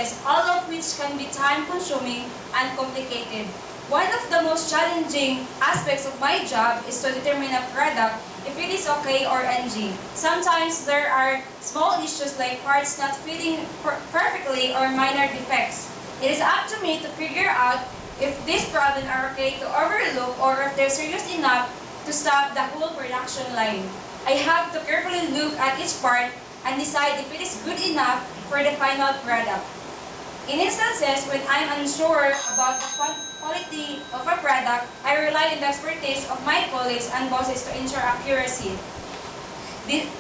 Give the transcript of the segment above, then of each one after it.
process, all of which can be time-consuming and complicated. One of the most challenging aspects of my job is to determine a product if it is okay or NG. Sometimes there are small issues like parts not fitting perfectly or minor defects. It is up to me to figure out if these problems are okay to overlook or if they're serious enough to stop the whole production line. I have to carefully look at each part and decide if it is good enough for the final product. In instances when I'm unsure about the quality of a product, I rely on the expertise of my colleagues and bosses to ensure accuracy.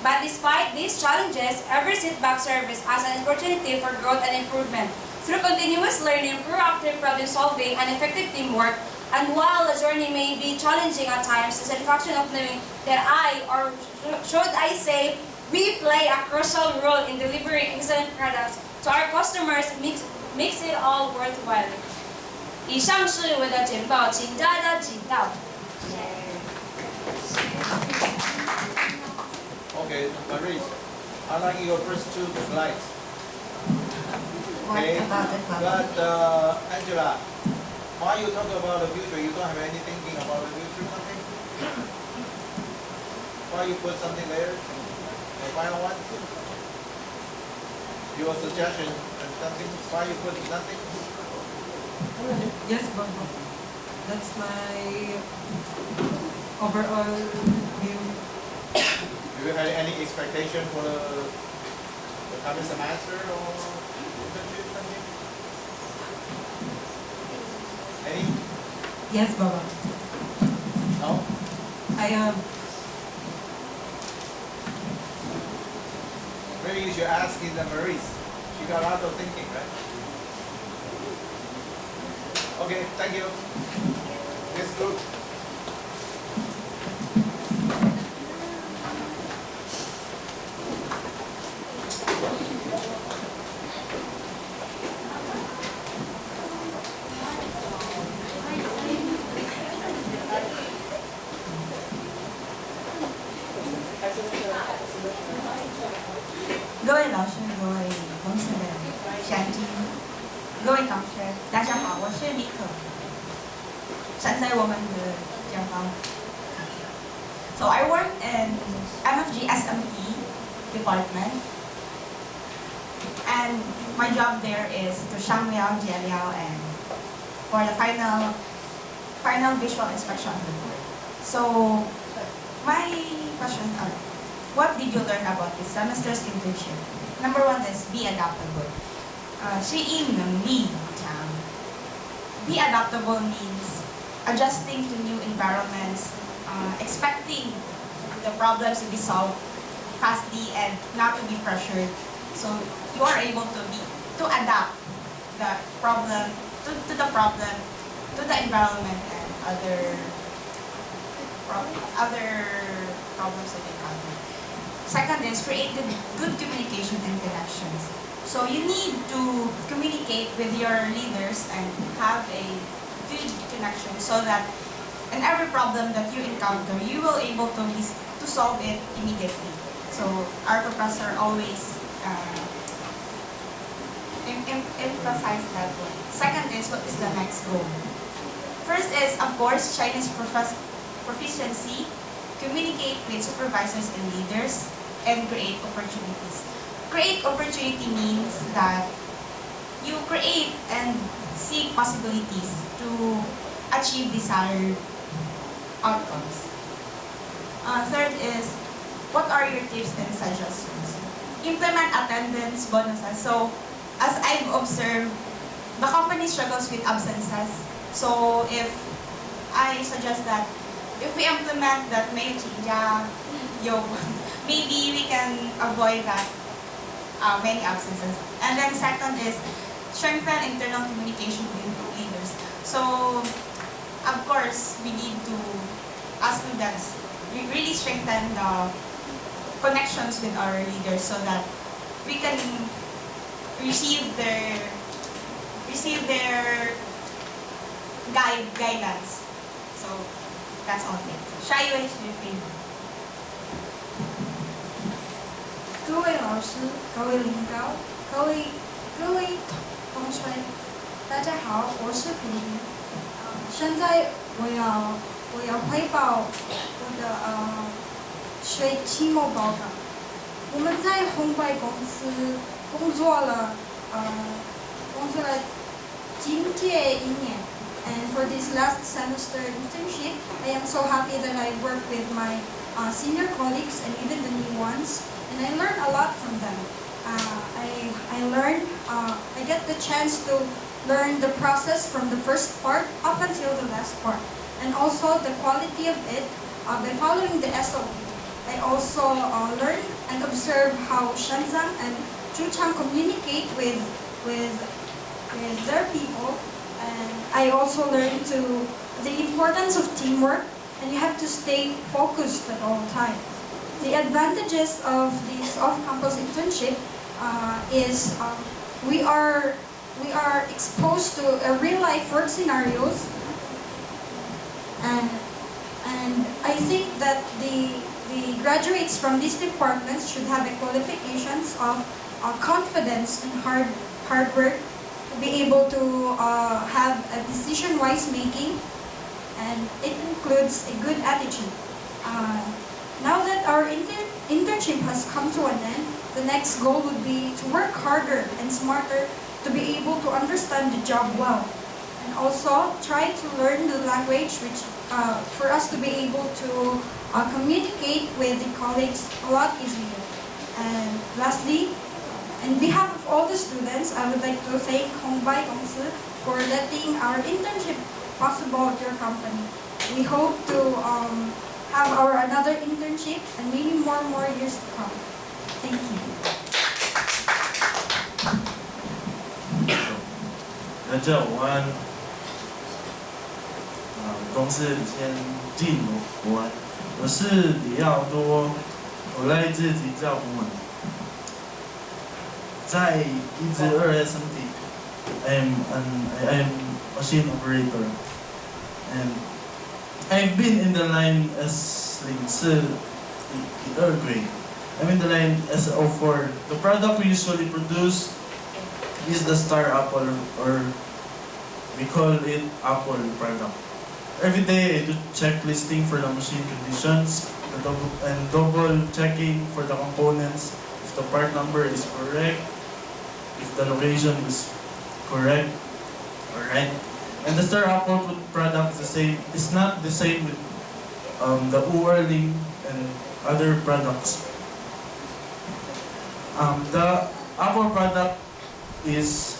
But despite these challenges, every setback serves as an opportunity for growth and improvement. Through continuous learning, proactive problem solving, and effective teamwork, and while the journey may be challenging at times, the satisfaction of knowing that I, or should I say, we play a crucial role in delivering excellent products to our customers makes it all worthwhile. 以上是我的简报，请大家指导。Okay, Maurice, I like your first two slides. Okay, but Angela, why you talk about the future? You don't have any thinking about the future, something? Why you put something there? The final one? Your suggestion and something? Why you put nothing? Yes, Bob. That's my overall view. Do you have any expectation for the coming semester or internship something? Any? Yes, Baba. No? I am. Maybe you should ask in the Maurice. She got a lot of thinking, right? Okay, thank you. Next group. So I work in MFG SME department, and my job there is to Shangliao, Jialiao, and for the final visual inspection of the board. So my questions are, what did you learn about this semester's internship? Number one is be adaptable. 适应能力强. Be adaptable means adjusting to new environments, expecting the problems to be solved fastly and not to be pressured. So you are able to adapt the problem to the problem, to the environment and other problems that you encounter. Second is create good communication and connections. So you need to communicate with your leaders and have a good connection so that in every problem that you encounter, you will able to solve it immediately. So our professor always emphasize that one. Second is, what is the next goal? First is, of course, Chinese proficiency, communicate with supervisors and leaders, and create opportunities. Create opportunity means that you create and seek possibilities to achieve desired outcomes. Third is, what are your tips and suggestions? Implement attendance bonuses. So, as I've observed, the company struggles with absences. So, if I suggest that if we implement that maybe we can avoid that many absences. And then second is strengthen internal communication with leaders. So, of course, we need to, as students, we really strengthen the connections with our leaders so that we can receive their guidance. So that's all. 下一位是菲。各位老师、各位领导、各位各位同学，大家好，我是胡怡。现在我要汇报我的期末报告。我们在红白公司工作了今届一年。And for this last semester internship, I am so happy that I work with my senior colleagues and even the new ones, and I learned a lot from them. I get the chance to learn the process from the first part up until the last part, and also the quality of it by following the SOP. I also learn and observe how Shenzhen and Chuchang communicate with their people. And I also learned the importance of teamwork, and you have to stay focused at all times. The advantages of this off-campus internship is we are exposed to real-life work scenarios, and I think that the graduates from these departments should have the qualifications of confidence and hard work, to be able to have a decision-wise making, and it includes a good attitude. Now that our internship has come to an end, the next goal would be to work harder and smarter to be able to understand the job well, and also try to learn the language for us to be able to communicate with the colleagues a lot easier. And lastly, on behalf of all the students, I would like to thank Hongbei Gongsu for letting our internship possible at your company. We hope to have our another internship and maybe more years to come. Thank you. 大家午安，公司先进午安，我是李耀多，我来自体教部门。在1至2 SMT, I'm machine operator, and I've been in the line as 04 grade. I'm in the line as 04. The product we usually produce is the star apple, or we call it apple product. Every day I do checklisting for the machine conditions and double checking for the components, if the part number is correct, if the location is correct. Alright. And the star apple product is the same. It's not the same with the Uerling and other products. The apple product is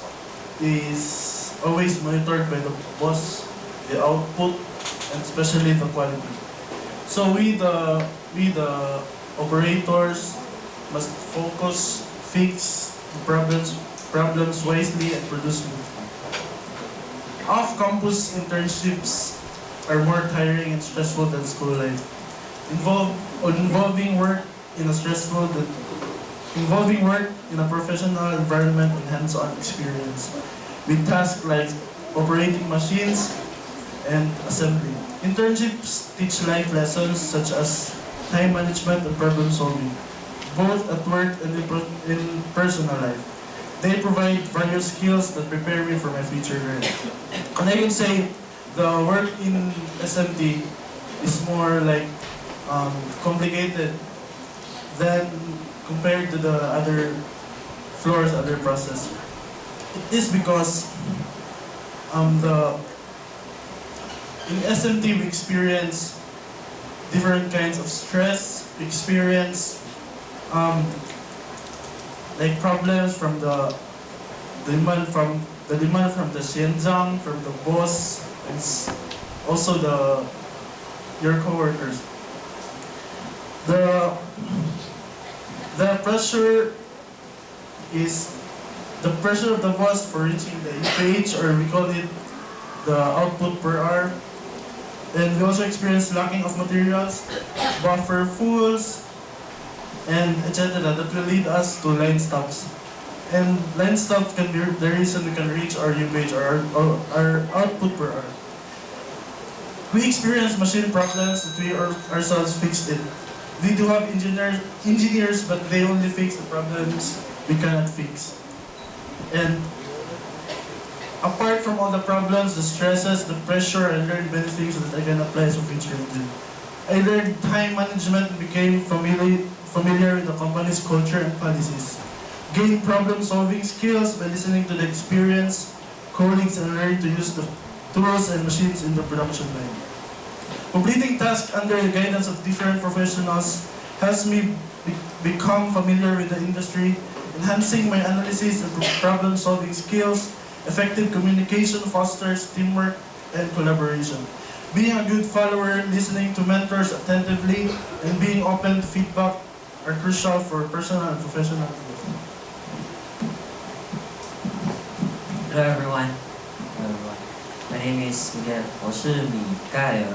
always monitored by the boss, the output, and especially the quality. So we the operators must focus, fix the problems wisely, and produce smoothly. Off-campus internships are more tiring and stressful than school life. Involving work in a professional environment and hands-on experience with tasks like operating machines and assembly. Internships teach life lessons such as time management and problem solving, both at work and in personal life. They provide various skills that prepare me for my future career. And I would say the work in SMT is more like complicated than compared to the other floors, other process. It is because in SMT we experience different kinds of stress. We experience like problems from the demand from the Shenzhen, from the boss, and also your coworkers. The pressure is the pressure of the boss for reaching the page, or we call it the output per hour. And we also experience lacking of materials, buffer fulls, and etc. that will lead us to line stops. And line stops can be the reason we can reach our UPH, or our output per hour. We experience machine problems that we ourselves fixed it. We do have engineers, but they only fix the problems we cannot fix. And apart from all the problems, the stresses, the pressure, I learned many things that I can apply as a future engineer. I learned time management and became familiar with the company's culture and policies. Gained problem-solving skills by listening to the experienced colleagues and learned to use the tools and machines in the production line. Completing tasks under the guidance of different professionals helps me become familiar with the industry, enhancing my analysis and problem-solving skills. Effective communication fosters teamwork and collaboration. Being a good follower, listening to mentors attentively, and being open to feedback are crucial for personal and professional growth. Hello everyone. My name is Miguel. 我是米盖尔。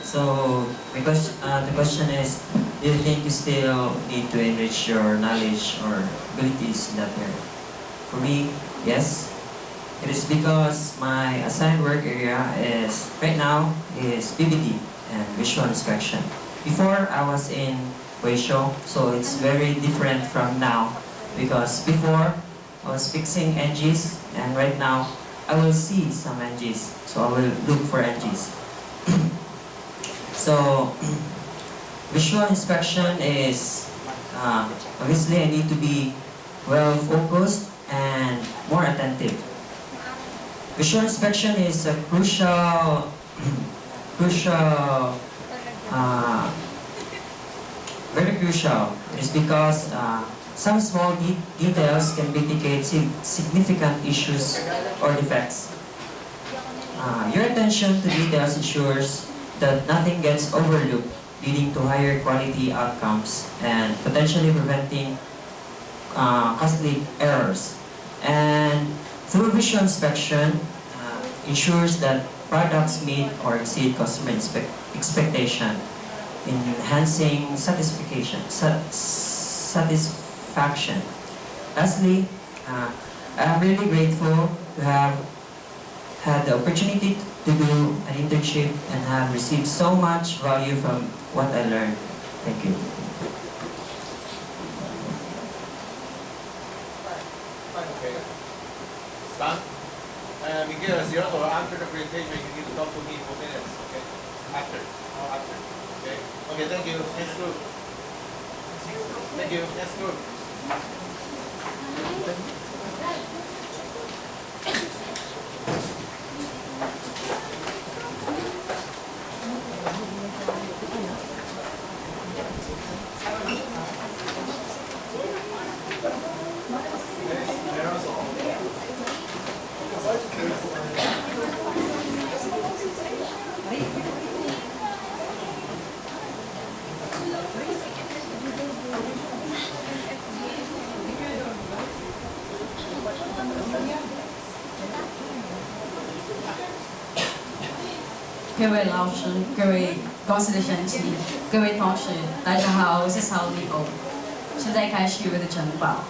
So the question is, do you think you still need to enrich your knowledge or abilities in that area? For me, yes. It is because my assigned work area is right now is PBD and visual inspection. Before I was in ratio, so it's very different from now because before I was fixing NGs and right now I will see some NGs, so I will look for NGs. So visual inspection is obviously I need to be well focused and more attentive. Visual inspection is a crucial very crucial. It is because some small details can indicate significant issues or defects. Your attention to details ensures that nothing gets overlooked, leading to higher quality outcomes and potentially preventing costly errors. And through visual inspection, ensures that products meet or exceed customer expectation, enhancing satisfaction. Lastly, I am really grateful to have had the opportunity to do an internship and have received so much value from what I learned. Thank you. Okay. Stan? Miguel, as you know, after the presentation, you need to talk to me for minutes, okay? After. Okay? Okay, thank you. Next group. Thank you. Next group. Các位老师、各位公司的神奇、各位同学，大家好，我是曹立欧。现在开始我的简报。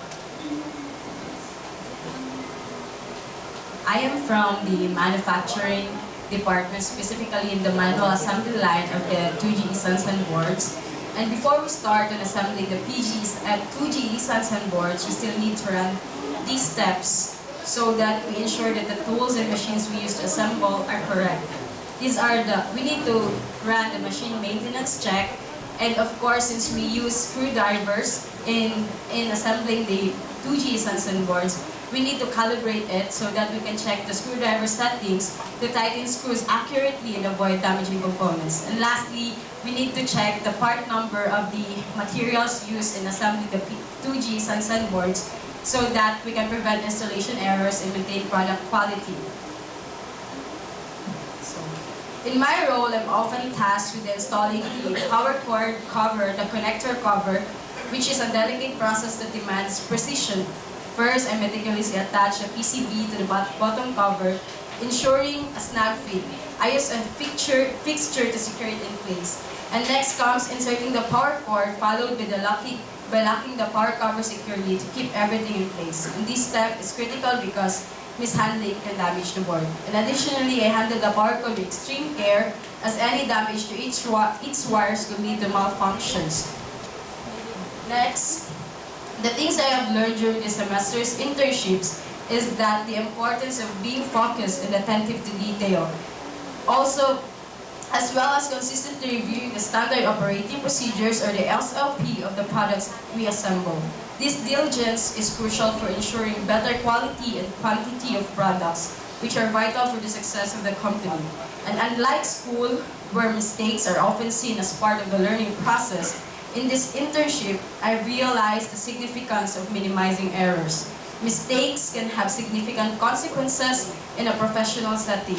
I am from the manufacturing department, specifically in the manual assembly line of the 2G sensor boards. And before we start on assembling the PGs and 2G sensor boards, we still need to run these steps so that we ensure that the tools and machines we use to assemble are correct. We need to run the machine maintenance check, and of course, since we use screwdrivers in assembling the 2G sensor boards, we need to calibrate it so that we can check the screwdriver settings to tighten screws accurately and avoid damaging components. And lastly, we need to check the part number of the materials used in assembling the 2G sensor boards so that we can prevent installation errors and maintain product quality. In my role, I'm often tasked with installing the power cord cover, the connector cover, which is a delicate process that demands precision. First, I meticulously attach a PCB to the bottom cover, ensuring a snug fit. I use a fixture to secure it in place. And next comes inserting the power cord, followed by locking the power cover securely to keep everything in place. And this step is critical because mishandling can damage the board. And additionally, I handle the power cord with extreme care, as any damage to its wires could lead to malfunctions. Next, the things I have learned during the semester's internships is that the importance of being focused and attentive to detail. Also, as well as consistently reviewing the standard operating procedures or the SOP of the products we assemble. This diligence is crucial for ensuring better quality and quantity of products, which are vital for the success of the company. And unlike school, where mistakes are often seen as part of the learning process, in this internship, I realized the significance of minimizing errors. Mistakes can have significant consequences in a professional setting,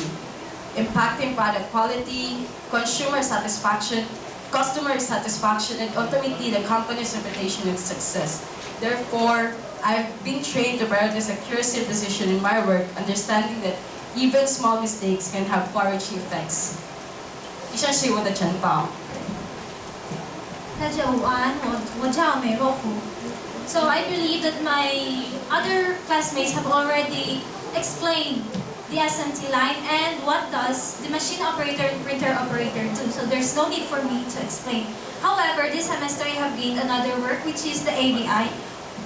impacting product quality, consumer satisfaction, customer satisfaction, and ultimately the company's reputation and success. Therefore, I've been trained to prioritize accuracy and precision in my work, understanding that even small mistakes can have far-reaching effects. 以上是我的简报。大家午安，我叫美若福。So I believe that my other classmates have already explained the SMT line and what does the machine operator and printer operator do. So there's no need for me to explain. However, this semester I have gained another work, which is the ABI,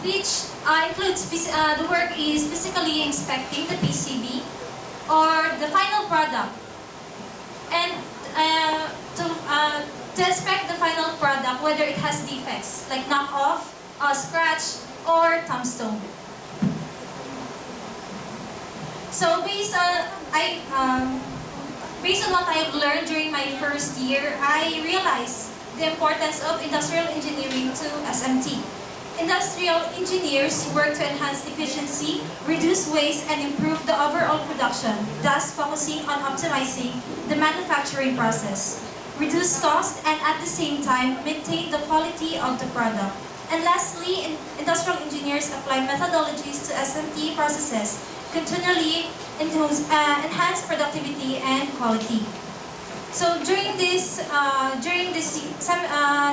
which includes the work is physically inspecting the PCB or the final product, and to inspect the final product whether it has defects like knock-off, scratch, or tombstone. So based on what I've learned during my first year, I realized the importance of industrial engineering to SMT. Industrial engineers work to enhance efficiency, reduce waste, and improve the overall production, thus focusing on optimizing the manufacturing process, reduce cost, and at the same time maintain the quality of the product. And lastly, industrial engineers apply methodologies to SMT processes, continually enhance productivity and quality. So during this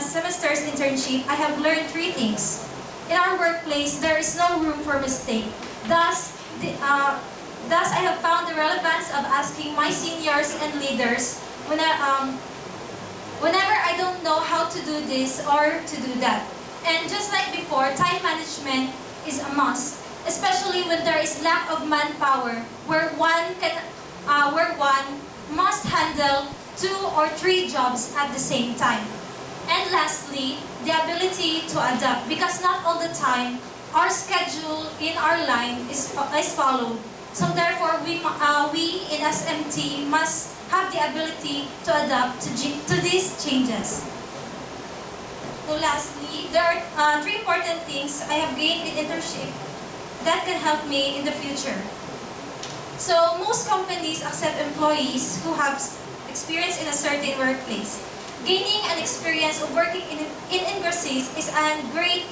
semester's internship, I have learned 3 things. In our workplace, there is no room for mistake. Thus, I have found the relevance of asking my seniors and leaders whenever I don't know how to do this or to do that. And just like before, time management is a must, especially when there is lack of manpower, where one must handle 2 or 3 jobs at the same time. And lastly, the ability to adapt, because not all the time our schedule in our line is followed. So therefore, we in SMT must have the ability to adapt to these changes. So lastly, there are 3 important things I have gained in internship that can help me in the future. So most companies accept employees who have experience in a certain workplace. Gaining an experience of working in industries is a great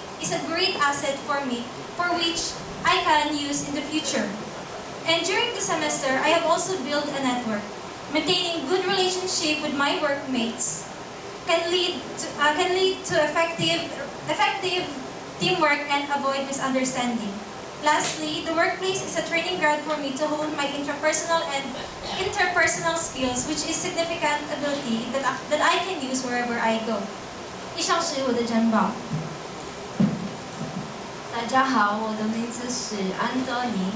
asset for me, for which I can use in the future. And during the semester, I have also built a network. Maintaining good relationship with my workmates can lead to effective teamwork and avoid misunderstanding. Lastly, the workplace is a training ground for me to hone my interpersonal skills, which is significant ability that I can use wherever I go. 以上是我的简报。大家好，我的名字是安东尼，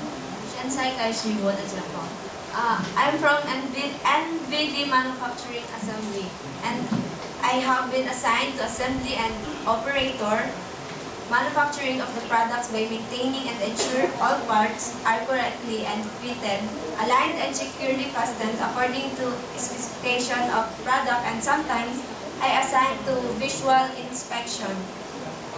现在开始我的简报。I'm from NVD Manufacturing Assembly, and I have been assigned to assembly and operator manufacturing of the products by maintaining and ensure all parts are correctly and fitted, aligned and securely fastened according to specification of product, and sometimes I assign to visual inspection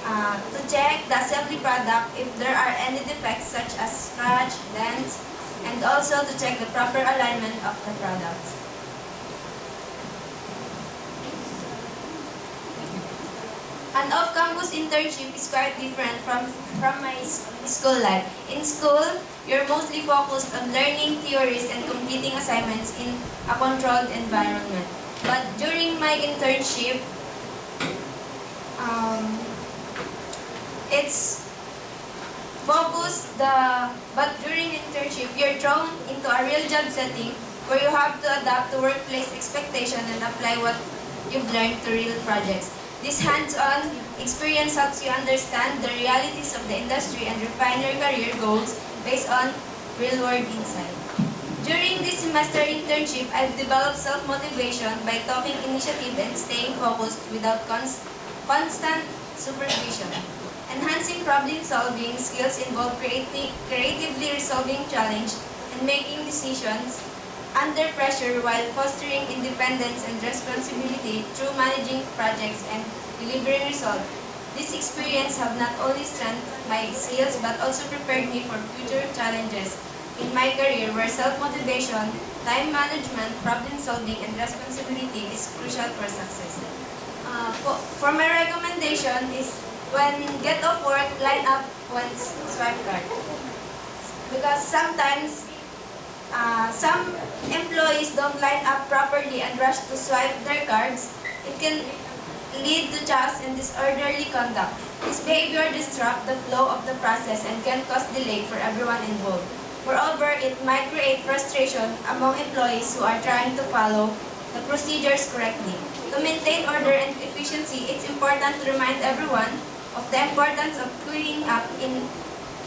to check the assembly product if there are any defects such as scratch, dents, and also to check the proper alignment of the products. An off-campus internship is quite different from my school life. In school, you're mostly focused on learning theories and completing assignments in a controlled environment. But during my internship, it's focused but during internship, you're thrown into a real job setting where you have to adapt to workplace expectation and apply what you've learned to real projects. This hands-on experience helps you understand the realities of the industry and refine your career goals based on real-world insight. During this semester internship, I've developed self-motivation by taking initiative and staying focused without constant supervision. Enhancing problem-solving skills involve creatively resolving challenges and making decisions under pressure while fostering independence and responsibility through managing projects and delivering results. This experience have not only strengthened my skills but also prepared me for future challenges in my career where self-motivation, time management, problem-solving, and responsibility is crucial for success. For my recommendation is when get off work, line up one's swipe card. Because sometimes some employees don't line up properly and rush to swipe their cards. It can lead to chaos and disorderly conduct. This behavior disrupts the flow of the process and can cause delay for everyone involved. Moreover, it might create frustration among employees who are trying to follow the procedures correctly. To maintain order and efficiency, it's important to remind everyone of the importance of queuing up in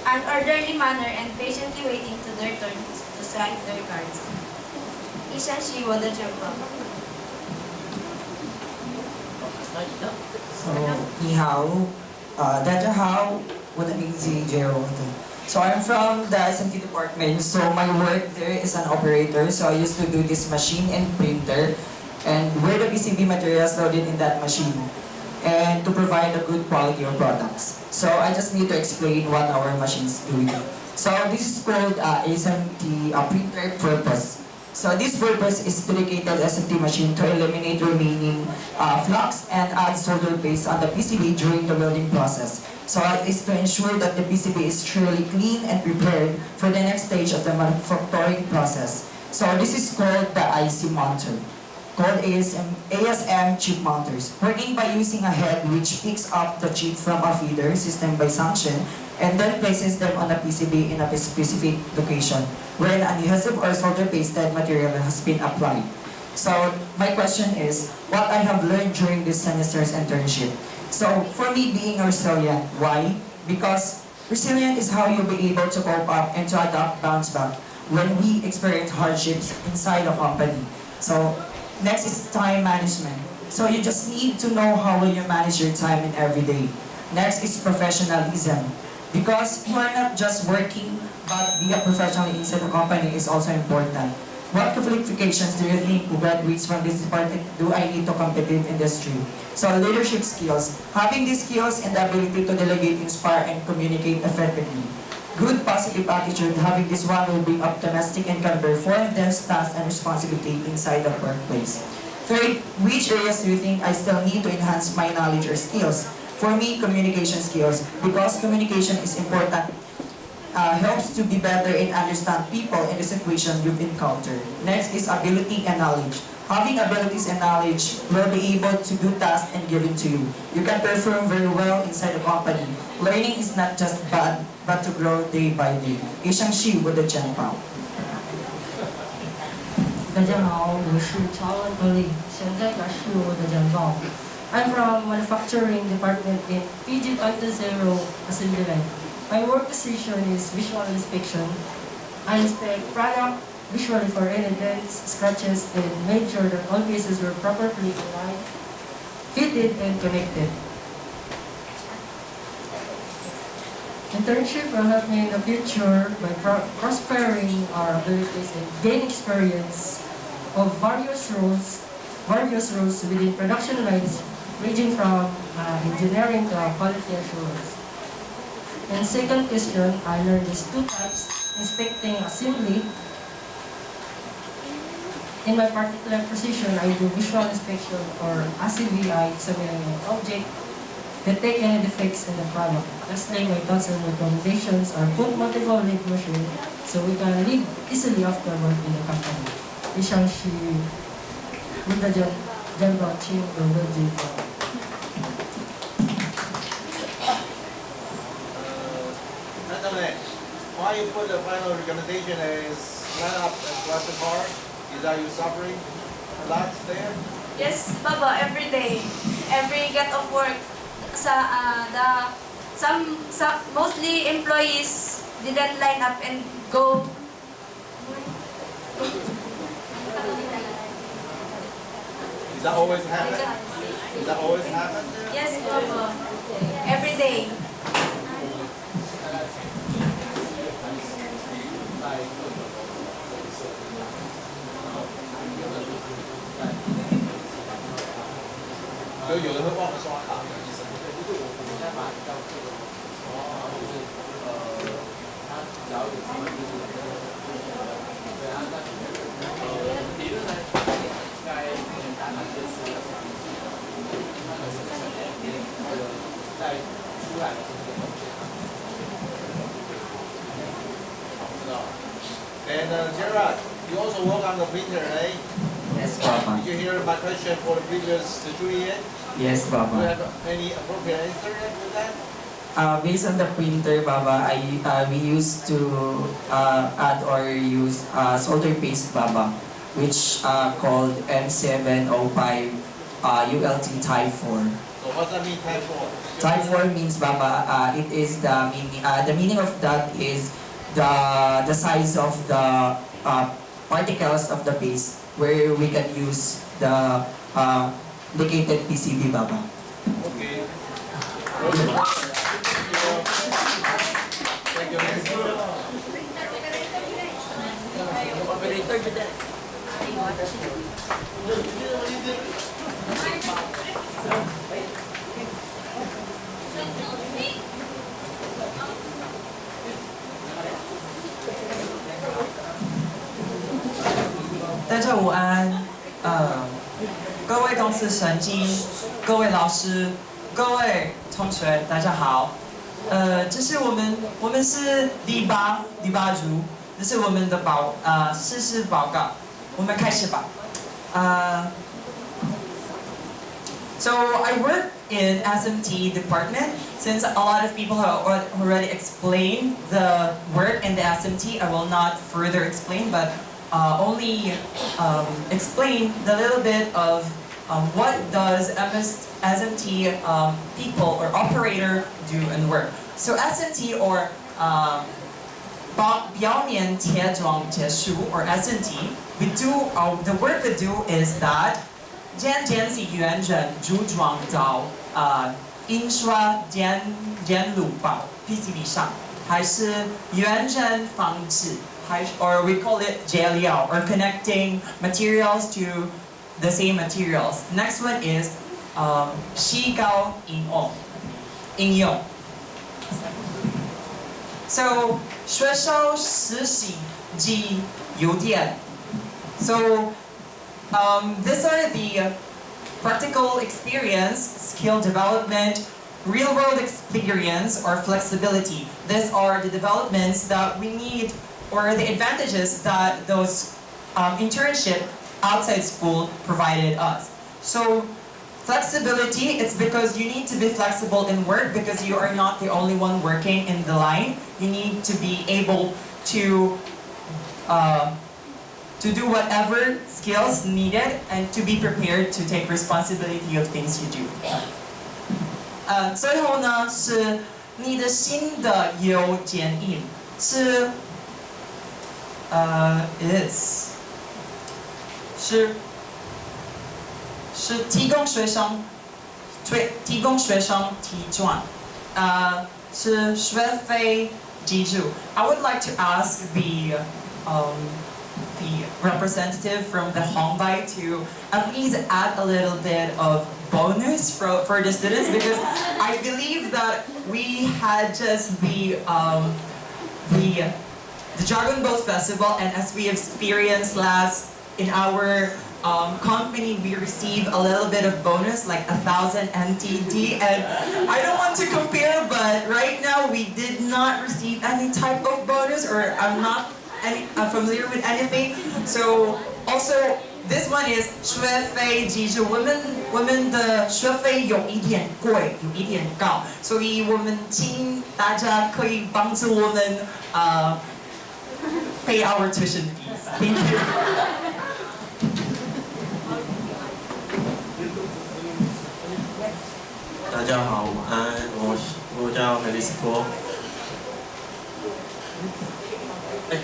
an orderly manner and patiently waiting to their turn to swipe their cards. 以上是我的简报。So, 你好，大家好，我的名字 Gerald. So I'm from the SMT department. So my work there is an operator. So I used to do this machine and printer, and where the PCB materials loaded in that machine, and to provide a good quality of products. So I just need to explain what our machines do. So this is called SMT printer purpose. So this purpose is dedicated SMT machine to eliminate remaining flux and add solder paste on the PCB during the welding process. So it is to ensure that the PCB is truly clean and prepared for the next stage of the manufacturing process. So this is called the IC mounter, called ASM chip mounters, working by using a head which picks up the chip from a feeder system by suction and then places them on the PCB in a specific location where an adhesive or solder pasted material has been applied. So my question is, what I have learned during this semester's internship. So for me, being resilient, why? Because resilient is how you'll be able to cope up and to adapt, bounce back when we experience hardships inside a company. So next is time management. So you just need to know how will you manage your time in every day. Next is professionalism. Because you are not just working, but be a professional inside the company is also important. What qualifications do you think graduates from this department do I need to compete in industry? So leadership skills. Having these skills and the ability to delegate, inspire, and communicate effectively. Good positive attitude. Having this one will be optimistic and can perform their tasks and responsibility inside the workplace. Third, which areas do you think I still need to enhance my knowledge or skills? For me, communication skills, because communication is important, helps to be better and understand people in the situation you've encountered. Next is ability and knowledge. Having abilities and knowledge will be able to do tasks and given to you. You can perform very well inside the company. Learning is not just bad, but to grow day by day. 以上是我的简报。大家好，我是曹文德利，现在开始我的简报。I'm from manufacturing department in PG 2.0 assembly line. My work position is visual inspection. I inspect product visually for any dents, scratches, and make sure that all pieces were properly aligned, fitted, and connected. Internship will help me in the future by prospering our abilities and gain experience of various roles within production lines, ranging from engineering to quality assurance. And second question, I learned these two types, inspecting assembly. In my particular position, I do visual inspection or ACVI, examining an object, detect any defects in the product. Lastly, my thoughts and recommendations are put multiple link machine so we can live easily afterward in the company. 以上是我的简报，请各位指教。Why you put the final recommendation is line up and swipe the card? Is that you suffering a lot there? Yes, Baba, every day. every get of work, some mostly employees didn't line up and go. Is that always happen? Is that always happen? Yes, Papa. Every day. So 有人会忘了刷卡，And Gerard, you also work on the printer, right? Yes, Papa. Did you hear my question for the previous jury yet? Yes, Do you Papa. have any appropriate answer with that? Based on the printer, Baba, we used to add or use solder paste, Baba, which called M705 ULT Type 4. So what's that mean, type 4? Type 4 means, Baba, it is the meaning of that is the size of the particles of the paste where we can use the ligated PCB, Baba. Okay. Thank you. Operator. 大家午安，各位公司神经，各位老师，各位同学，大家好。这是我们是第八组，这是我们的事实报告，我们开始吧。So I work in SMT department. Since a lot of people have already explained the work in the SMT, I will not further explain, but only explain the little bit of what does SMT people or operator do and work. So SMT or 表面贴装结束 or SMT, we do the work we do is that 将电子元件组装到印刷电路板 PCB 上，还是元件放置，or we call it 接料 or connecting materials to the same materials. Next one is 细胞应用。So 学校实习及邮电。So these are the practical experience, skill development, real-world experience, or flexibility. These are the developments that we need, or the advantages that those internship outside school provided us. So flexibility, it's because you need to be flexible in work because you are not the only one working in the line. You need to be able to do whatever skills needed and to be prepared to take responsibility of things you do. 最后呢是你的新的邮件印是提供学生提转是学费基础。I would like to ask the representative from the Hongbite to at least add a little bit of bonus for the students because I believe that we had just the Dragon Boat Festival, and as we experienced in our company, we received a little bit of bonus, like 1,000 NTD, and I don't want to compare, but right now we did not receive any type of bonus, or I'm not familiar with anything. So also this one is 学费基础，我们的学费有一点贵，有一点高，所以我们请大家可以帮助我们pay our tuition fees. Thank you. 大家好，晚安，我叫梅丽斯托。对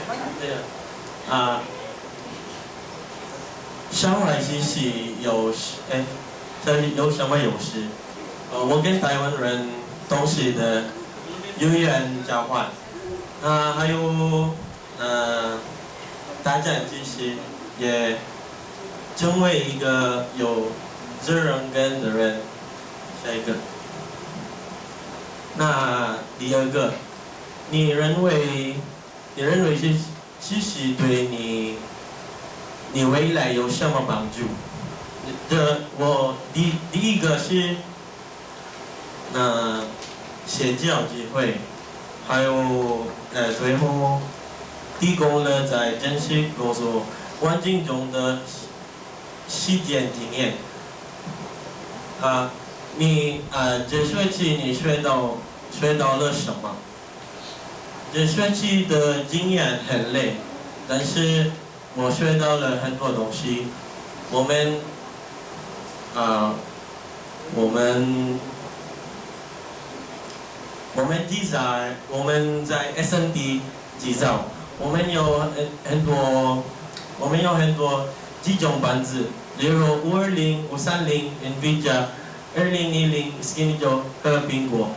了，上海其实有什么优势？我跟台湾人同时的语言交换，还有大家其实也成为一个有责任感的人。下一个，那第二个，你认为其实对你未来有什么帮助？我第一个是社交机会，还有最后提供了在真实工作环境中的实践经验。这学期你学到了什么？这学期的经验很累，但是我学到了很多东西。我们design，我们在 SMT 制造，我们有很多几种板子，例如520、530、NVIDIA、2010 Skinny Joe 和苹果，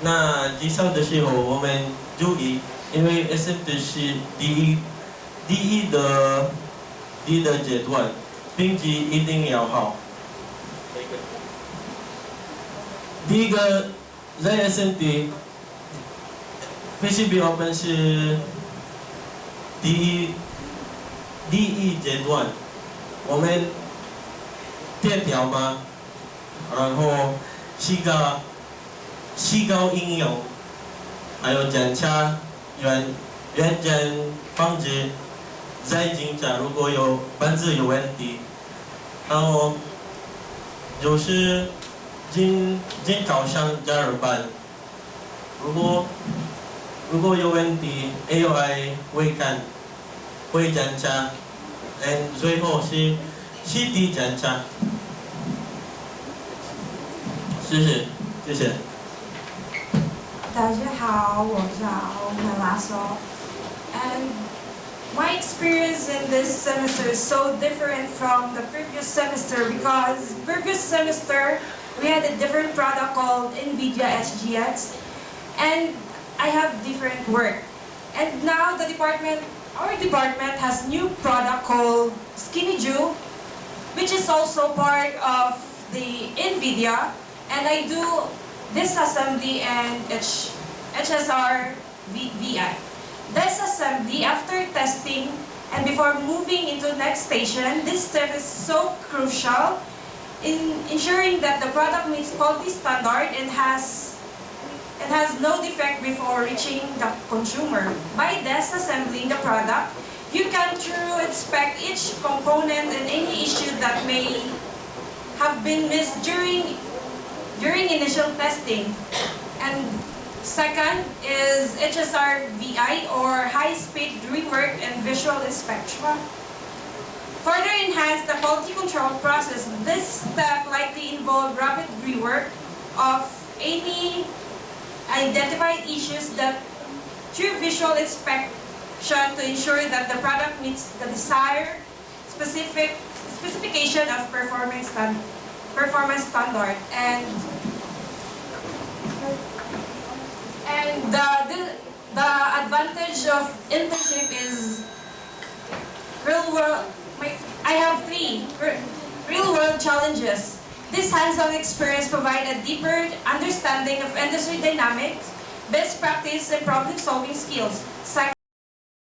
那介绍的时候我们注意，因为 SMT 是第一的阶段，品质一定要好。第一个在 SMT PCB Open 是第一阶段，我们贴条码，然后细高应用，还有检查原件防止再检查如果有板子有问题，然后就是进考上加入班，如果有问题 AOI 会检查，最后是实地检查。谢谢。大家好，我叫 Melasso, and my experience in this semester is so different from the previous semester because previous semester we had a different product called NVIDIA SGX, and I have different work. And now our department has new product called Skinny Joe, which is also part of the NVIDIA, and I do disassembly and HSR VI. Disassembly after testing and before moving into next station, this step is so crucial in ensuring that the product meets quality standard and has no defect before reaching the consumer. By disassembling the product, you can truly inspect each component and any issue that may have been missed during initial testing. And second is HSR VI, or high-speed rework and visual inspection. Further enhance the quality control process. This step likely involves rapid rework of any identified issues that through visual inspection to ensure that the product meets the desired specification of performance standard. And the advantage of internship is real world. I have 3 real world challenges. This hands-on experience provides a deeper understanding of industry dynamics, best practice, and problem-solving skills.